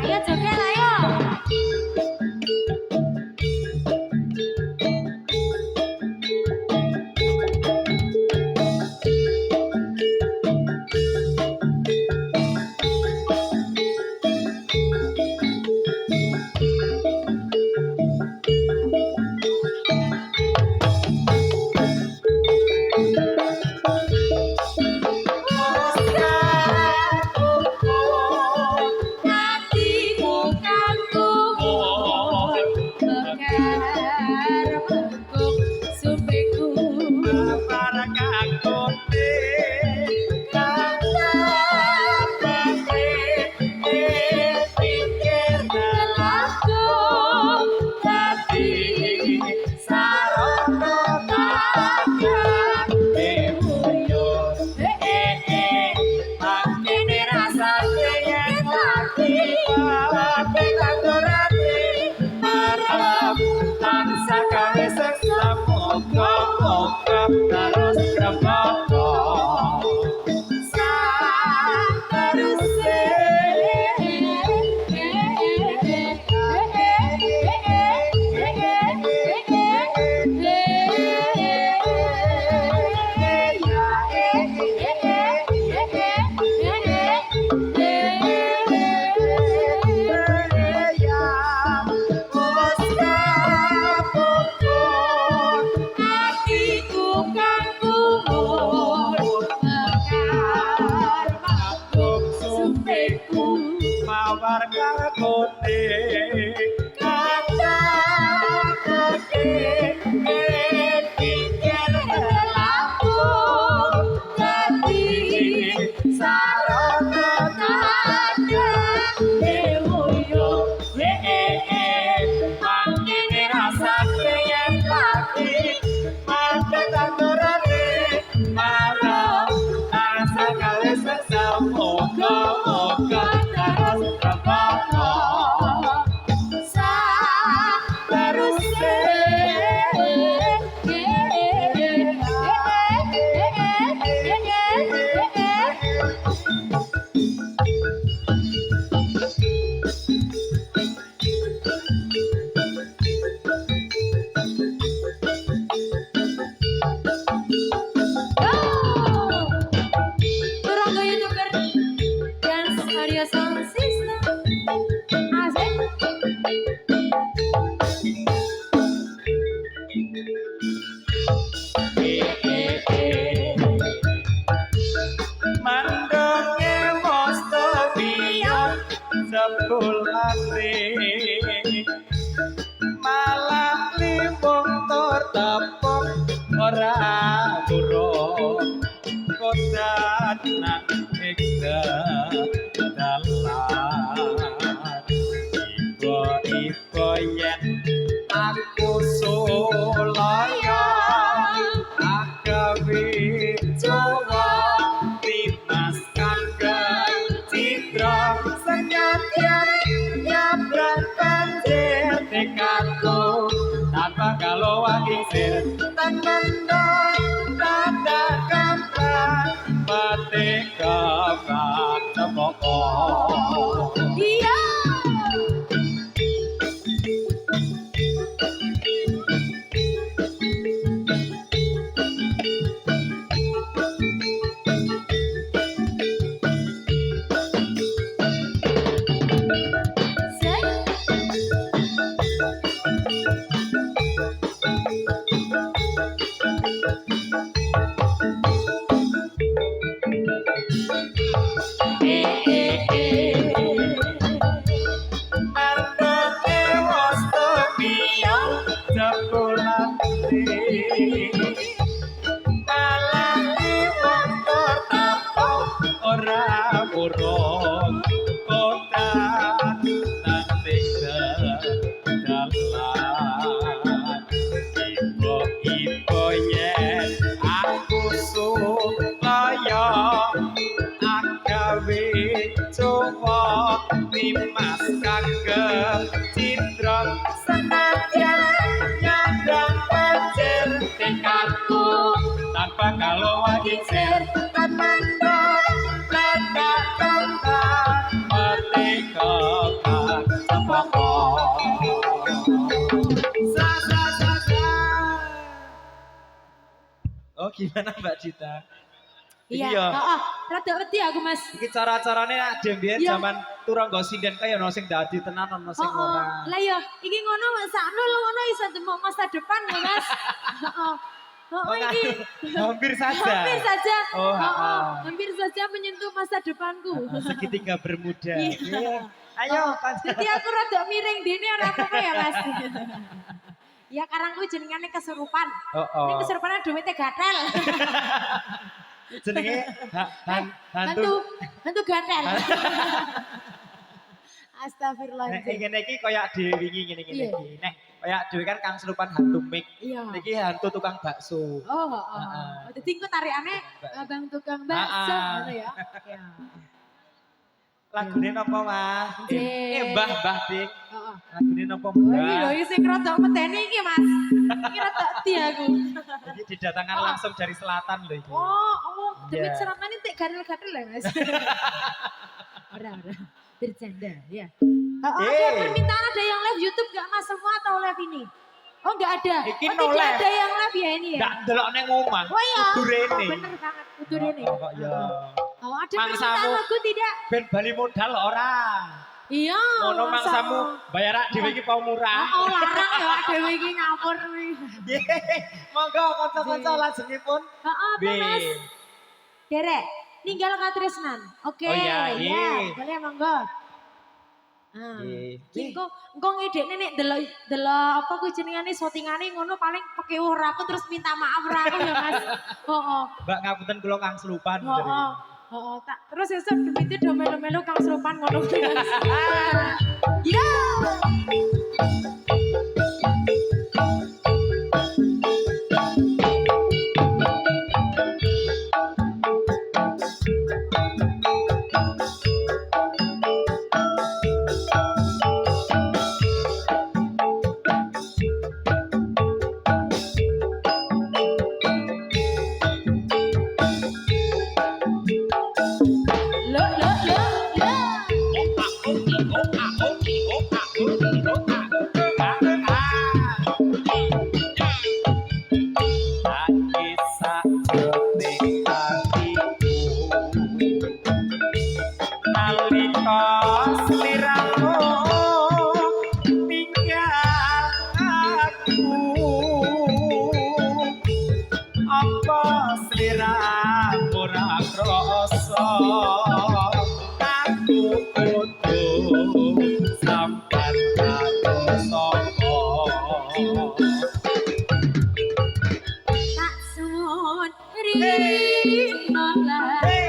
Ayo joget ayo. gimana Mbak Dita? Iya, Iki ya. heeh. Rada wedi aku, Mas. Iki cara-carane nek dhewe Iya. zaman turangga sinden kaya ono sing dadi tenan ono sing ora. Lah ya, iki ngono sakno lho ngono iso demok masa depan ya, Mas. Heeh. Oh, iki Hampir saja. hampir saja. Oh, Heeh. Hampir saja menyentuh masa depanku. Segitiga bermuda. Iya. Iya. Ayo, Jadi aku rada miring dene ora apa-apa ya, Mas. Ya karangku jenengane kesurupan. Ini Oh. kesurupan duwite gatel. Jenenge Hantu gatel. Nek Astagfirullahaladzim. ngene iki kaya dhewe wingi ngene Iya. iki. Nek kaya dhewe kan kang serupan hantu mik. Iya. Niki hantu tukang bakso. Oh, heeh. Dadi engko tarikane abang tukang bakso ngono ya. Iya. Lagune napa, Mas? Mbah, Dik. Heeh. Lagune napa, Oh, iki Mbah? lho sing rada medeni iki, Mas. Iki rada wedi aku. Jadi didatangkan langsung dari selatan lho iki. Oh, demi Iya. serangan ini gatel-gatel ya, Mas. Ora. Bercanda, ya. Ada permintaan ada yang live YouTube gak Mas semua atau live ini? Oh enggak ada. Iki Oh, no tidak live. ada yang live ya ini ya? Ndak delok ning omah. Oh iya. Kudu Oh, rene. bener banget, kudu rene. Kok ya. Oh, ada Mangsamu. permintaan lagu tidak? Ben bali modal ora. Iya. Ngono mangsamu mangsamu. bayar dhewe iki pau murah. Oh, larang ya dhewe iki ngawur. Monggo kanca-kanca lajengipun. Heeh, Mas. Derek, ninggal katresnan. Oke. Oh iya, iya. Boleh monggo. Ah. Nggih. Engko ngedekne nek delok apa ku jenengane syutingane ngono paling pekewuh aku terus minta maaf ra aku ya Mas. Heeh. Mbak ngapunten kula kang selupan. Heeh. Heeh, tak terus esuk demite do melu-melu kang serupan ngono kuwi, Mas. Ya. Tak sun rino lagi.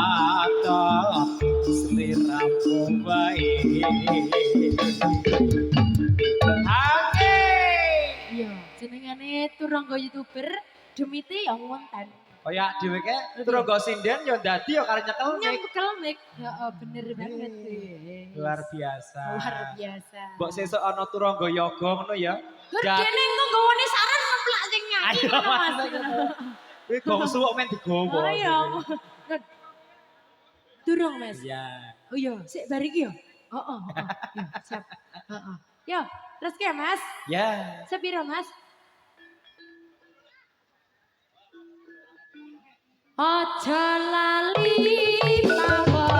Katot sliramu wae. Iya, jenengane turangga YouTuber Demite yang ngonten. Kaya dhewe ke turangga sinden ya dadi ya karo nyekel mic. Nyekel mic. Heeh, bener banget kuwi. Luar biasa. Luar biasa. Mbok sesuk ana turangga yoga ngono ya. Gede engko nggawane saran ngeplak sing nyanyi Ayo, ngono Mas. Kuwi gong suwuk men digowo. Ayo. Durung Mas. Iya. Oh iya, sik bar iki ya. Heeh, heeh. Ya, siap. Heeh. Yo, terus ke Mas? Ya. Sepiro Mas? Aja lali mawa.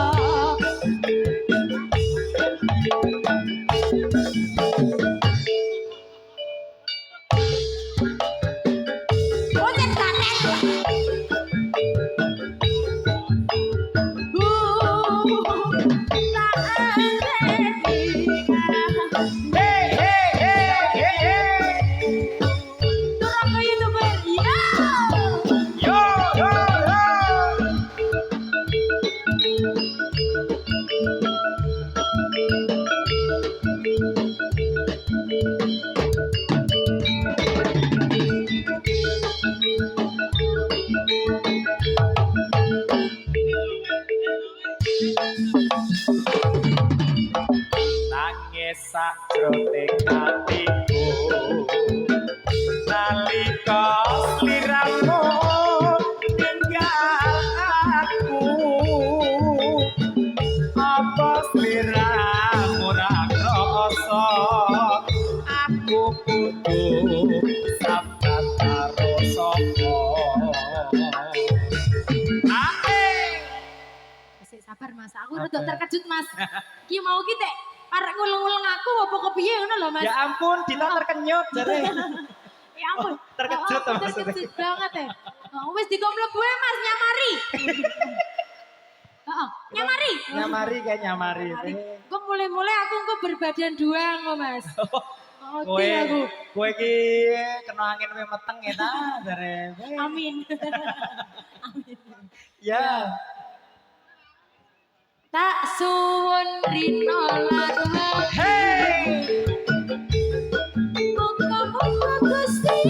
Mas. Aku rada terkejut Mas. Ki mau ki tek arek nguleng-nguleng aku apa kepiye ngono lho Mas. Ya ampun, Dina terkenyut jare. Ya ampun. Terkejut Oh, maksudnya. terkejut banget ya. Oh, wis dikomplek gue Mas nyamari. Heeh, nyamari. Nyamari. Kok mulai-mulai aku kok berbadan dua kok Mas. Oh, Kowe aku. kowe iki kena angin we meteng ya ta jare. Amin. Amin. Ya. Tak suwun rino larwa. Hey. Muka-muka Gusti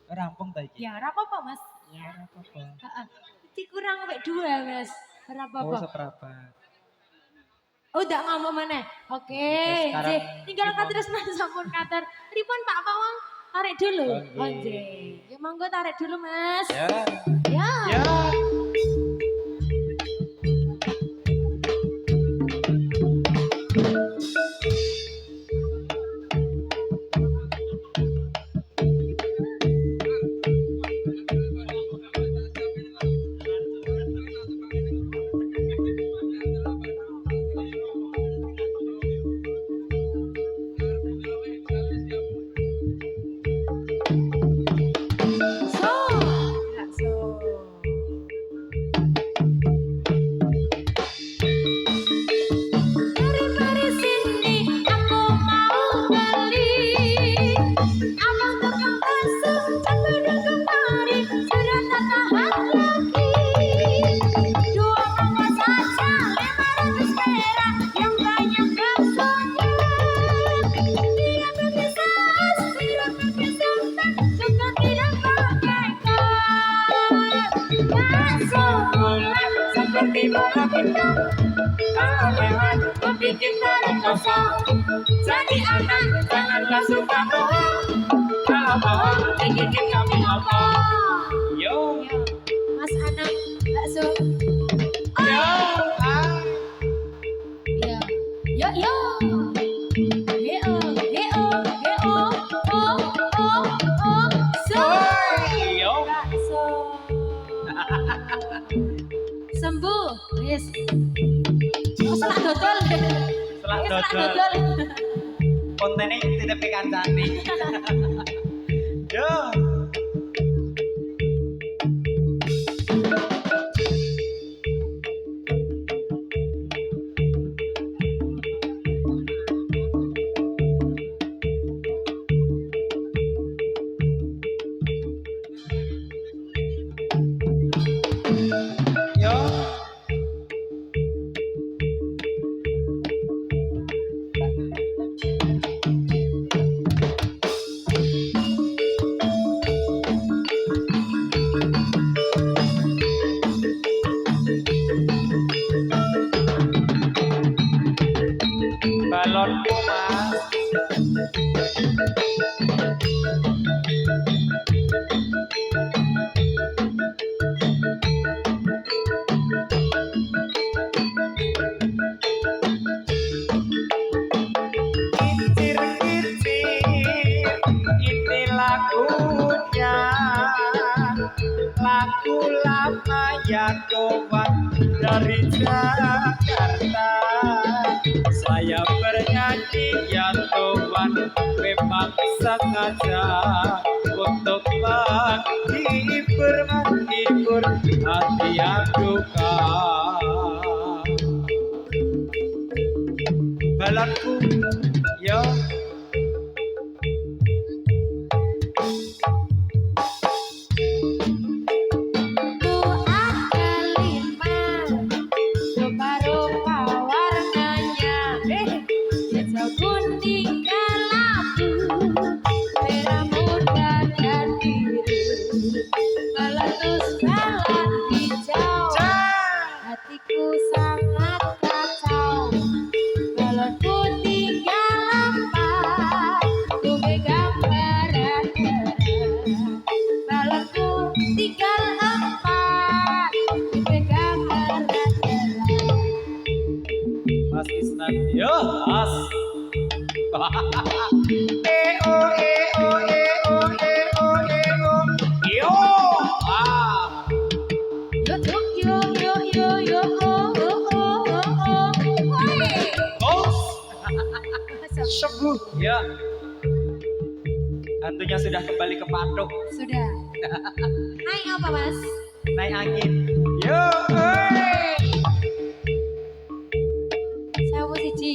Rampung ta iki? ya, ora apa-apa Mas. Ya, Ora apa-apa. heeh. Iki kurang sampai 2 Mas. Ora Oh, apa-apa. seprapat. Oh, udah ngomong mana? Oke, Oke, sekarang tinggal Ripon. katresnan sampun kater. Ripon Pak Pawang tarik dulu. Oke. Oh, nggih. Ya monggo tarik dulu, Mas. Ya. Ya. Ya. So. Ya, so. Mari sini aku mau beli. Abang tukang bakso cenderung kemari sudah tak tahan lagi. 2 mangkok saja 500 perak yang banyak baksonya. Tidak pakai saus, tidak pakai santan, juga tidak pakai kol. Bakso bulat seperti bola bintang. Kalau lewat membikin perut kosong. Jadi anak janganlah suka bohong. Kalau bohong bikin kami ngomong. Yo. Mas Anang bakso. Yo. Ya. Yo yo. Yo yo yo oh oh oh so. Yo. Bakso. Sembuh. Yes. Oh, selak dodol. Selak Oke, selak dodol. dodol. Kontennya titip kancane. Yo. Yo. Balonku Mas. Kicir-kicir ini lagunya. Lagu lama yang tobat dari Jakarta. Saya bernyanyi ya Tuhan memang sengaja untuk menghibur hati yang duka. Balonku yo. Ku ada 5 rupa-rupa warnanya. Hijau kuning kelabu, merah muda Yo, as. Yo. Ah. Yo, woi. Bos. Sembuh. Ya. Hantunya sudah kembali ke patok. Sudah. Naik apa mas? Naik angin. Yo. Saya siji.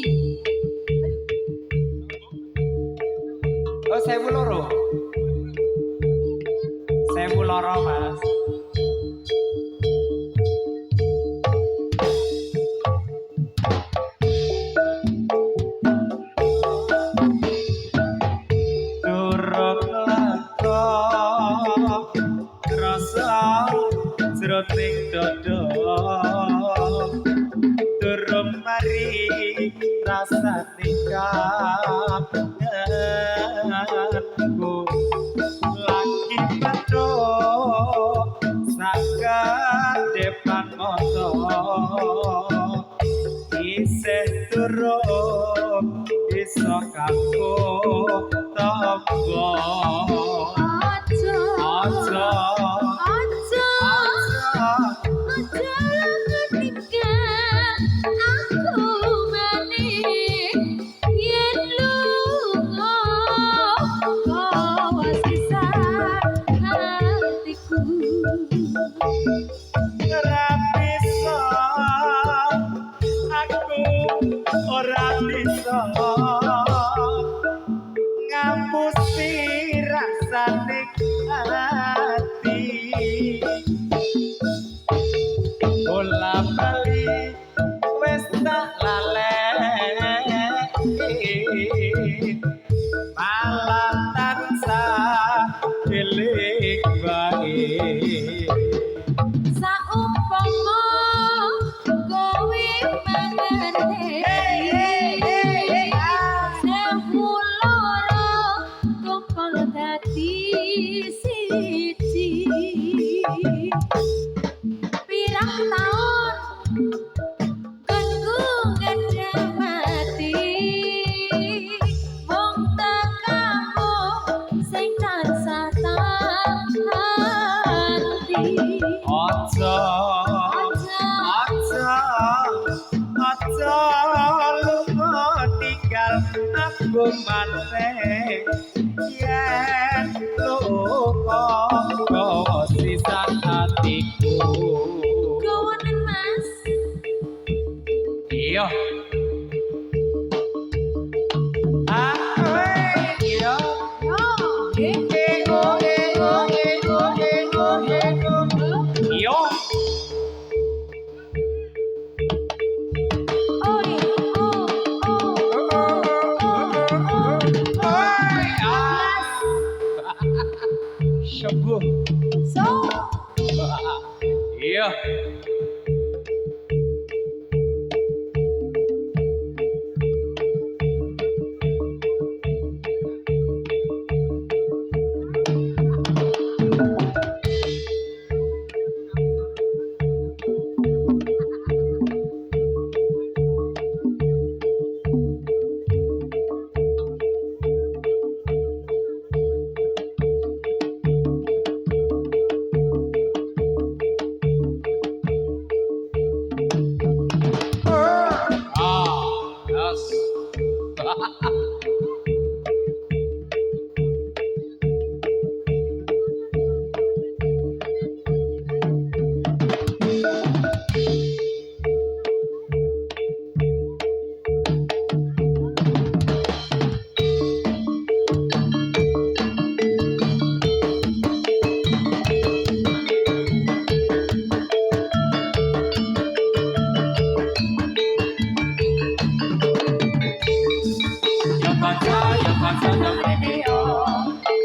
Oh, sewu loro. Sewu loro, Mas. Durung lako rasa jroning dodo. Durung mari rasane kangenku lagi pedo saka depan motor isih durung iso kanggo tonggo Aja. aja Aja. Aja ketika aku maning yen lunga kau sisa hatiku. ora bisa aku ora bisa ngapusi rasane hati bola bali wis tak lalek malah tansah eling bae. Saumpama kowe mangerteni sewu loro kumpul dadi siji. Pirang taun kanggo ngadha mati wong tekamu sing tansah hati. Aja, aja, aja lunga tinggal aku maneh yen lunga kok sisa hatiku. Gawanen mas. Iya. Iya. Yo. Iya. Oi, oh, Sembuh. So, Iya.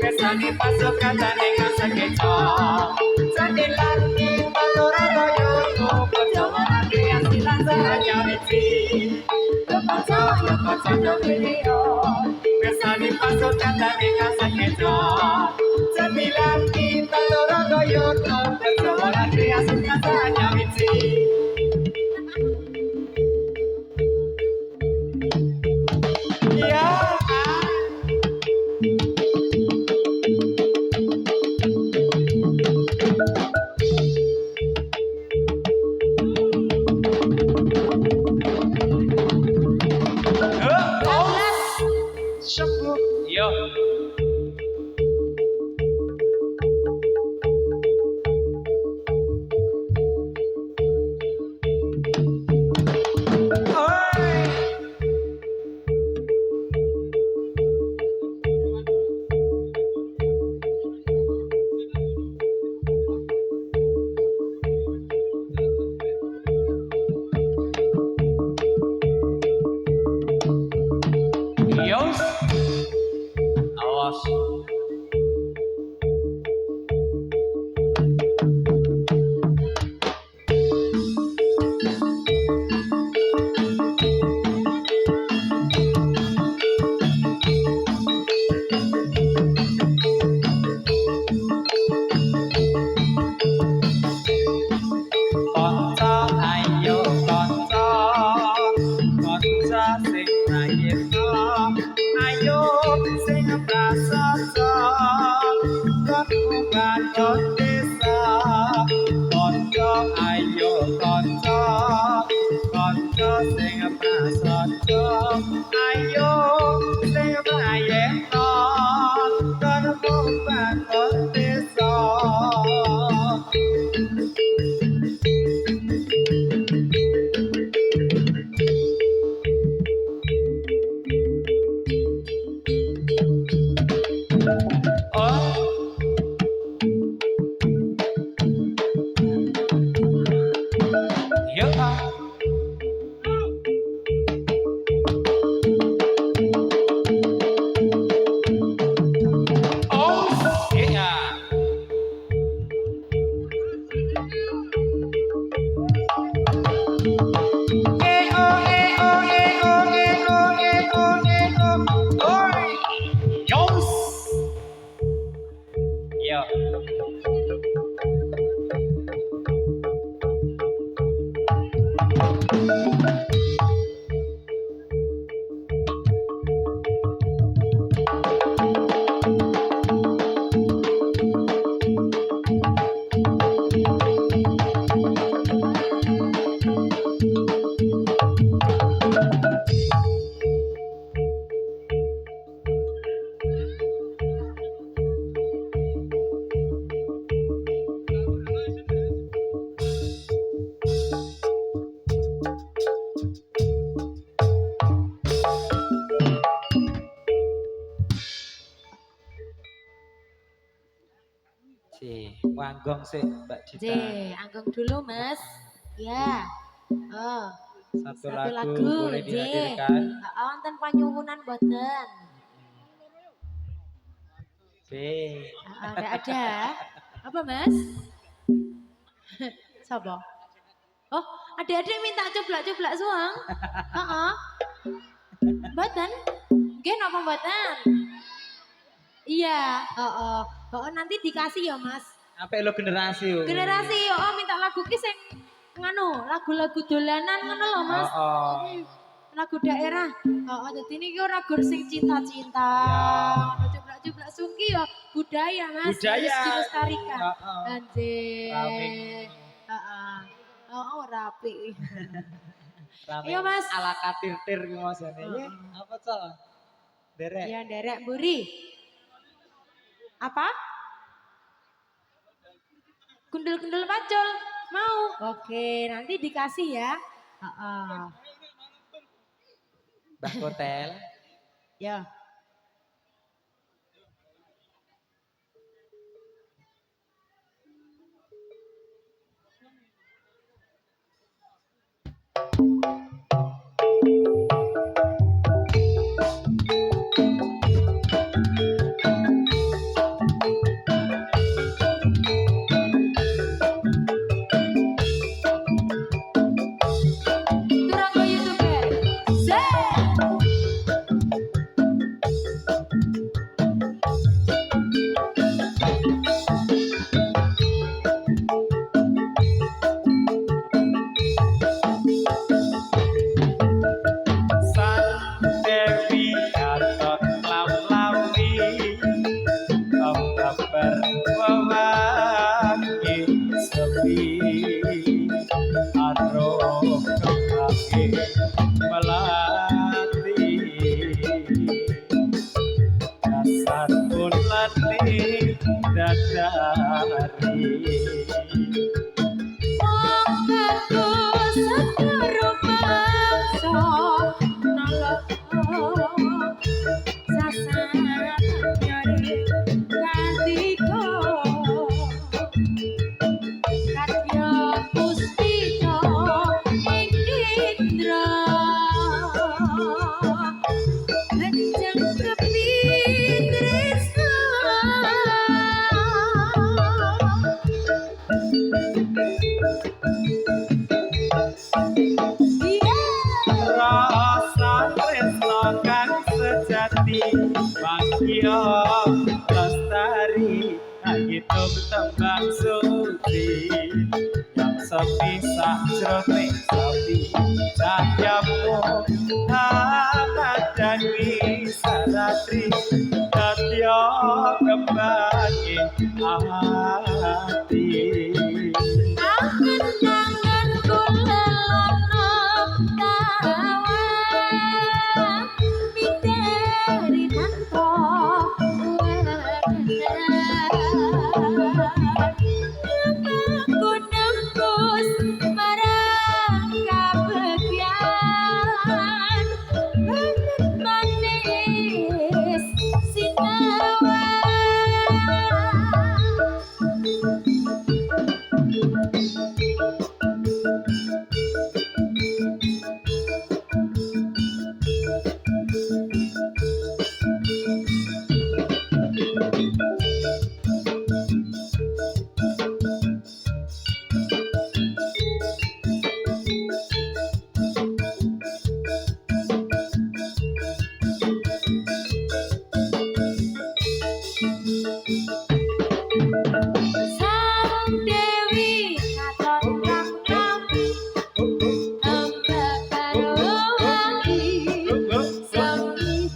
Kesani pasukan dan ingasa keco Sandilan di Pantura Royoto Percuma lagi yang silang sahanya Mici Yoko Sondo Video Kesani pasukan dan ingasa keco Sandilan di Pantura Royoto Percuma lagi yang silang sahanya Mici Yo. Yos. Awas. Kanca ayo kanca, kanca sing prayitna, ayo sing prasaja, kemuban desa. Kanca ayo kanca, kanca sing prasaja, ayo sing prayitna, kemuban desa. Oh, yo ah. Oh, yeah. Eh oh eh oh eh oh eh oh eh oh eh oh. Oi. Yos. Yo. Si, wanggong sih Mbak J, Dita. anggung dulu Mas. Ya. Oh, Satu satu lagu lagu boleh J. dihadirkan. Wonten panyuwunan boten. Si. Enggak ada. Apa Mas? Sopo? Oh, adik-adik minta coblak-coblak suang. Heeh. Mboten? Nggih napa mboten? Iya, heeh. Heeh nanti dikasih ya, Mas. Apa lo generasi yo? Generasi oh minta lagu ki sing nganu, lagu-lagu dolanan ngono lho, Mas. Oh. Lagu daerah. Heeh, dadi niki ora gur sing cinta-cinta. Ya. Coblak-coblak sungki ya budaya, Mas. Budaya. Harus dilestarikan. Heeh. Anjir. Rame. Heeh. Oh, rapi. Rame. Iya, Mas. Ala katir-tir ki masane. Heeh. Apa to? Derek. Ya, derek mburi. Apa? Gundul-gundul pacul. Mau? Oke, nanti dikasih ya. Heeh. Mbah Hotel. Ya. Turun ke YouTube. Zek. seni dadari Monggo sedero bangsa nalok sasana nyari kandika kadya puspita ing indra Lajeng kepitresna rasa tresno kang sejati bagya lestari hidup tembang suci yang sepisah jroning sepi cahyamu amat dani saratri dadya kembangi ati Angen-angen kula lono tawa miteri tanpa Aku nembus marang kabegyan manis sinawa Sang Dewi katon kang nabi ambak karo wangi sami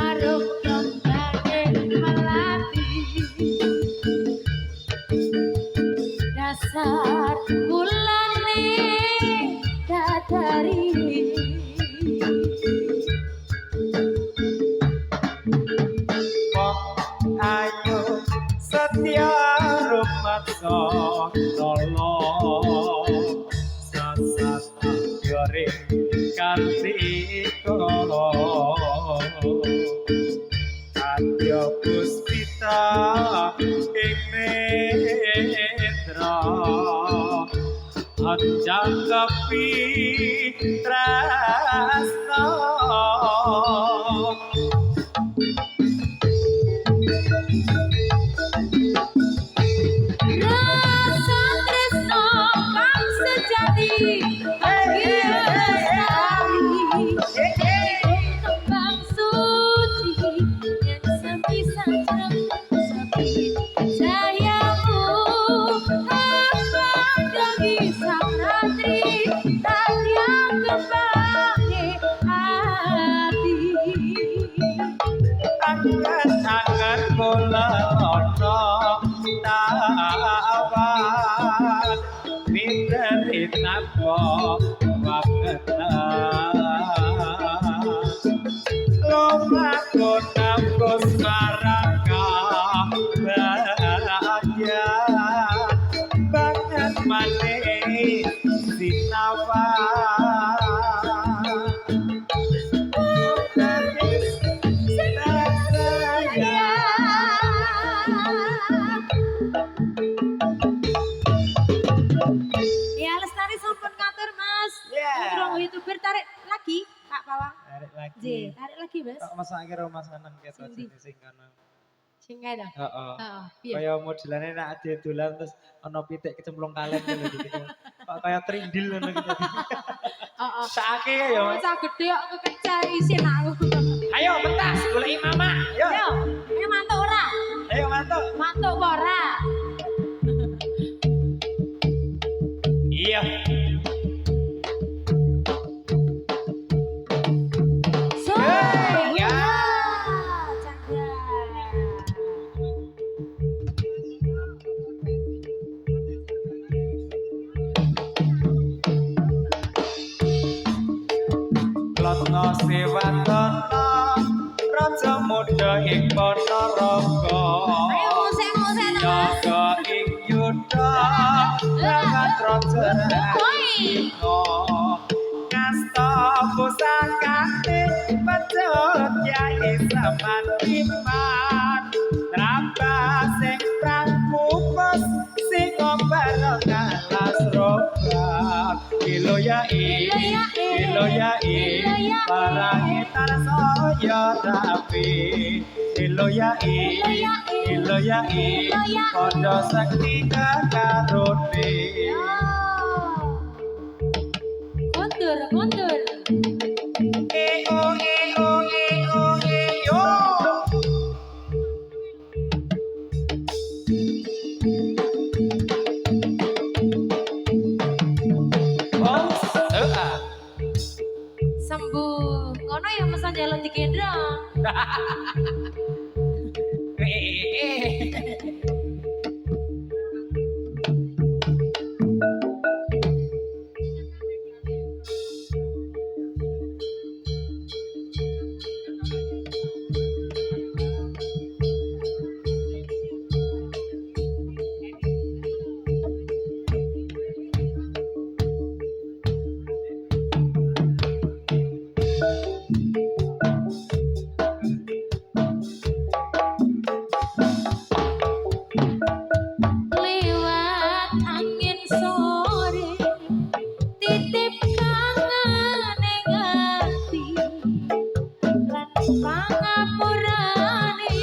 arum kembane melati dasar kulane dadari wong ayu setia rumaksa lolo sasat yore kartika adya puspita ing netra anjangkepi tresno rasa tresno kang sejati bagya lestari kembang suci yang sepisah sepi sayamu abang dagi sang ratri tanya kembangnya hati angan-angan kula ana tawan miteri napa waketan lumaku nembus marang bahagia banget manis sinawa Ya Lestari sampun ngatur Mas. Yeah. Rong YouTuber tarik lagi Kak Pawang. tarik lagi J, tarik lagi Mas. kok masa akhir rumah seneng ketok Sindi. sing kono Sing kae dah. heeh Heeh, piye? kaya modelane nek ade dolan terus ana pitik kecemplung kaleng ngono gitu kok kaya trindil ngono gitu Heeh. sakake ya Mas. Cah gede kok kekecah isin aku. Ayo pentas goleki mama yo Yo, ini mantuk ora? ayo mantuk Mantuk apa ora? iya Surya Chandra. Lotno sewaton ing Ponorogo Ayo musik-musik to, Mas. jaga ing yuda banget rojer ngasta pusakane pecut yai samantiman trambas sing prangkupes sing bareng ngalas robat ilo ya parahitan saya rapi ilo ya kodo sakti kakarone Kondur. yo Sembuh. Ngono ya pesan jalan digendong. Lewat angin sore titip kangen ning ati lan pangapurane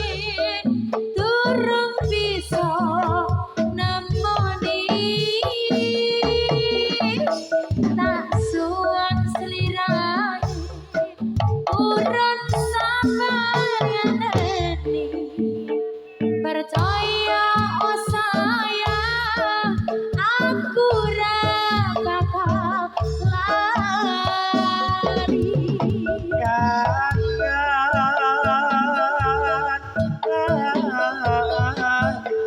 durung bisa nemoni tak suwun slirae urun sabar ngenteni percaya oh sayang aku ra bakal lari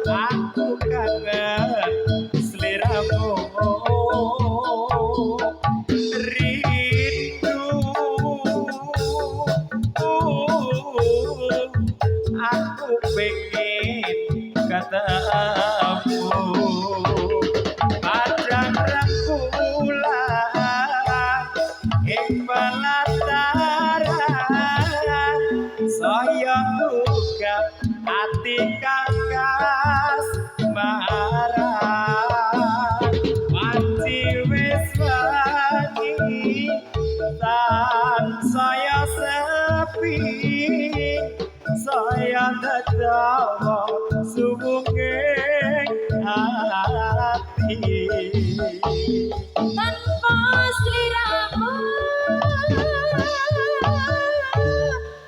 aku kangen seliramu rindu aku pengen ketemu padang rangkulan ing pelataran saya buka hati kakas marah wanci wis wangi tan saya sepi saya ketawa sumunging hati tanpa sliramu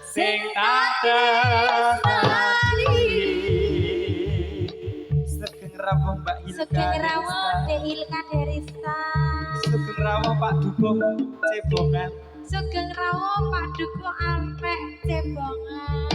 sing tak tresnani Sugeng rawuh Mbak Hilka Sugeng rawuh Dek Hilka Derista Sugeng rawuh Pak Dukung Cebongan Sugeng rawuh Pak Duku Ampek Cebongan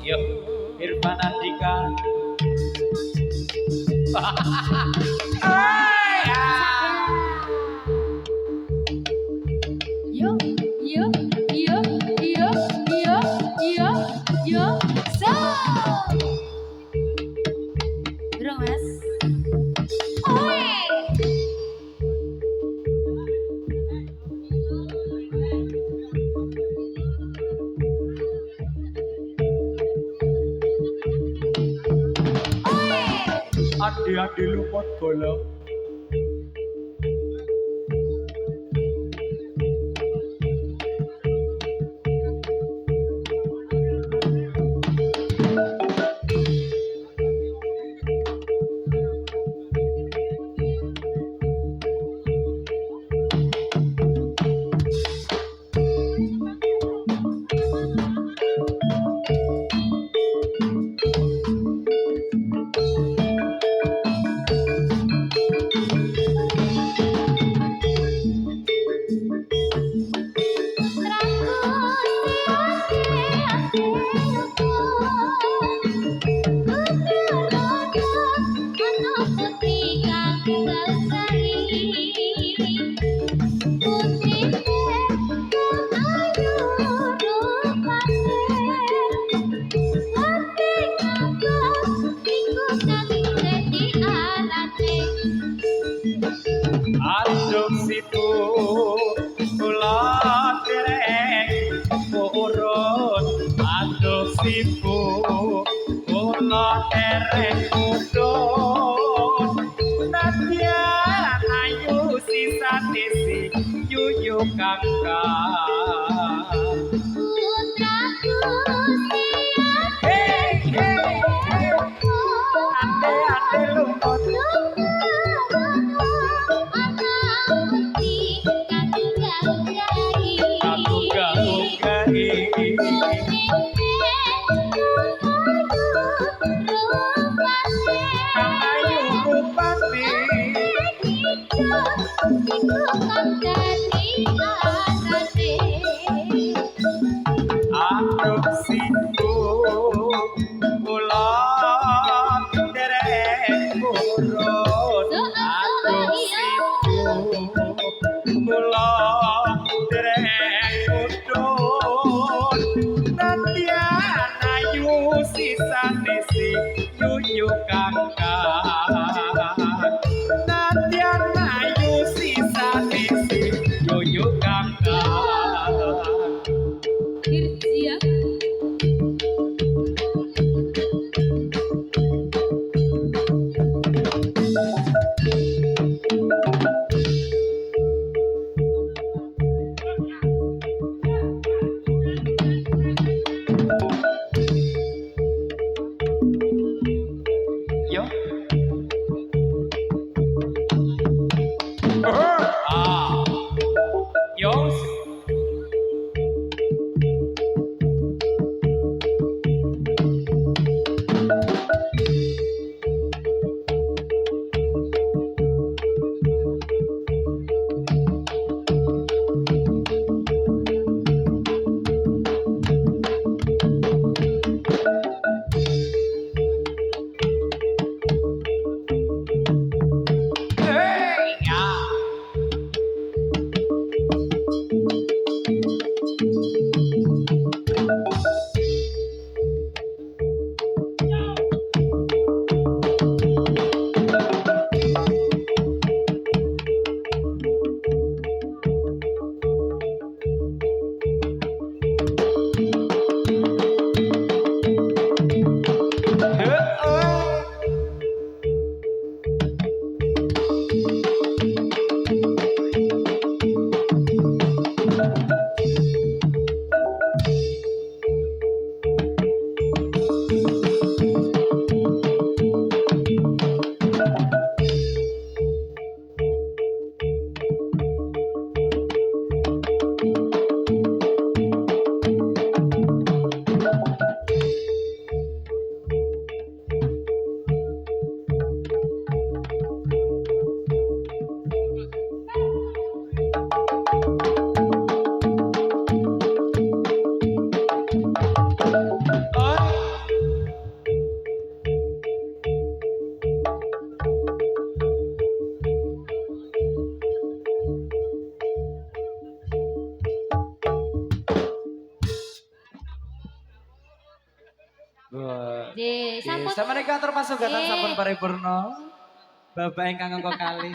Yuk, Irfan Andika. Yo, yo, yo, yo, yo, yo, yo, so. Durung, Mas. Oi. adi-adi lumut bola. Adopsiku kula dereng urut adopsiku kula dereng udut nadyan ayu sisane si yuyu kakak putraku hey hey hey ande lumut adopsiku kula dereng urut adopsiku kula dereng udut nadyan ayu sisane si yuyu kakak nadyan ayu sisane si yuyu kakak Dircia yo ah yo hey ah de sampun Sama mereka termasuk gatan sampun paripurna. Bapak ingkang engko kali.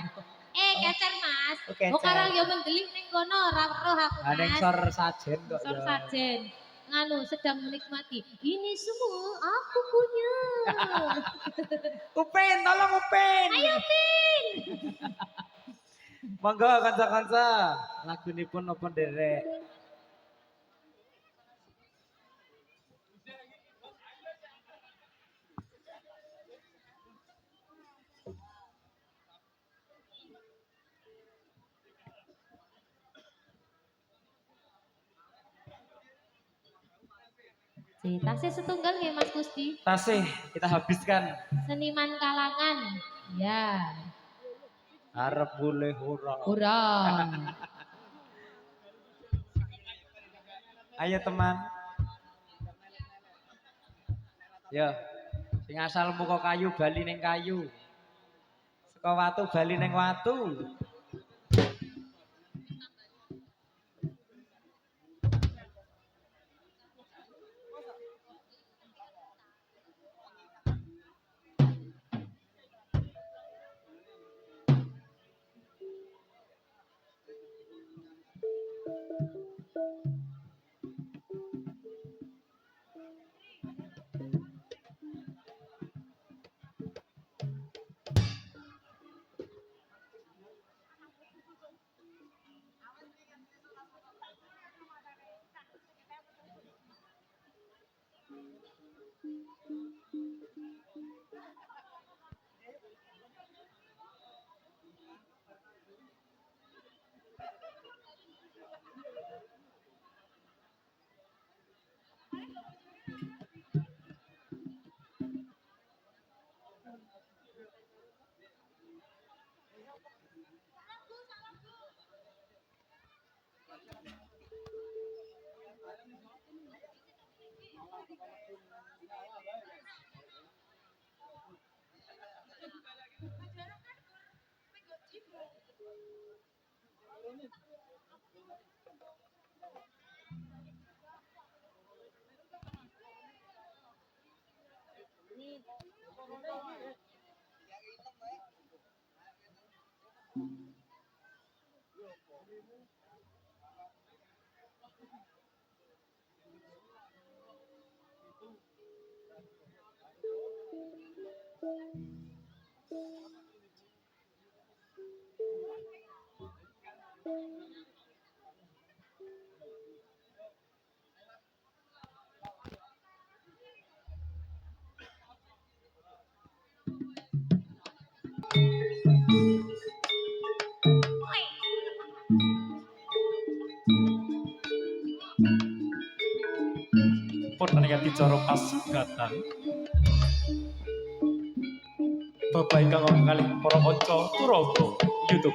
kecer Mas. Kecer. Kok karang yo mendelik ning kono ora weruh aku Ada yang Mas. sor sajen kok Sor ya. sajen. nganu sedang menikmati. Ini semua aku punya. Upin, tolong Upin. Ayo Pin. Monggo kanca-kanca, lagunipun napa nderek? Tasih setunggal nggih Mas Gusti. Tasih kita habiskan. Seniman kalangan. Ya. Arep boleh ora. Ora. Ayo teman. Ya. Sing asal muka kayu bali ning kayu. Saka watu bali ning watu. Pun ing dicara pasugatan. Bapak ingkang kalih para kanca Turaga YouTube.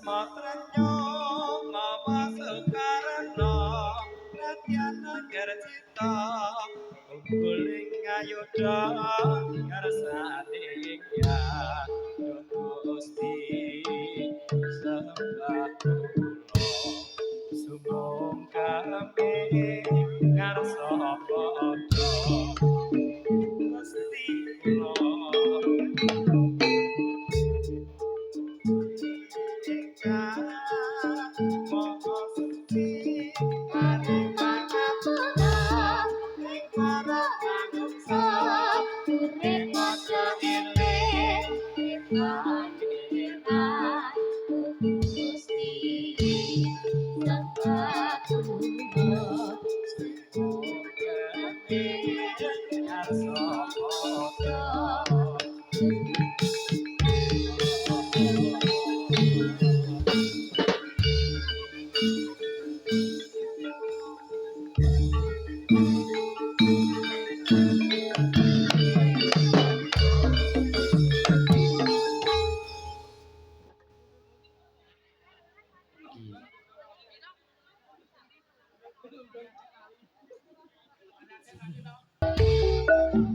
Matrenyo mawa sekarana Ratyana garcita Ungguling ayuda Ngarsane ya Gusti sembah kula Sumong kami ngarsa padha Gusti kula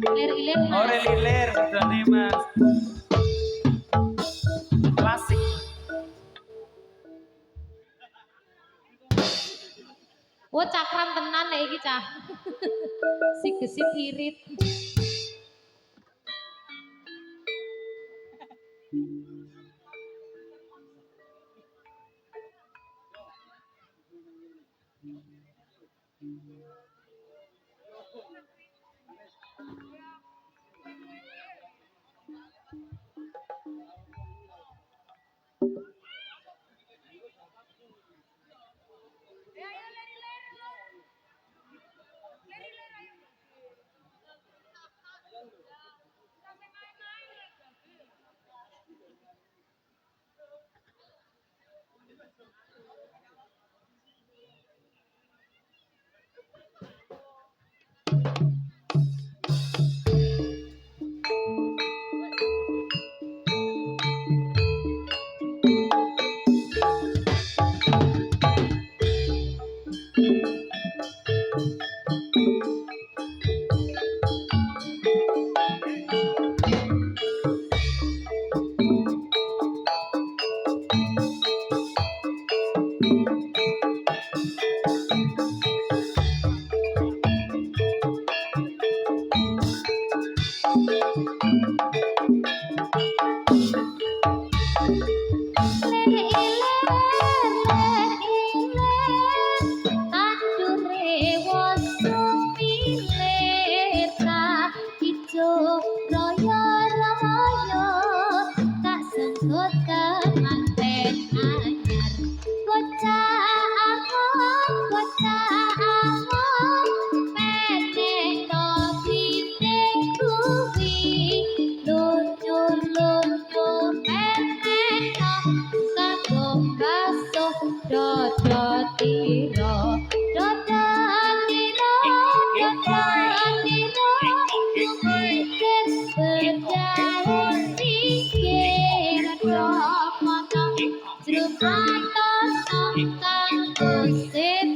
Ilir-ilir Oh, mas. lilir, berarti mas. Klasik. Oh cakram tenan lek iki cah. Si gesit irit. Jrum atos kang gosip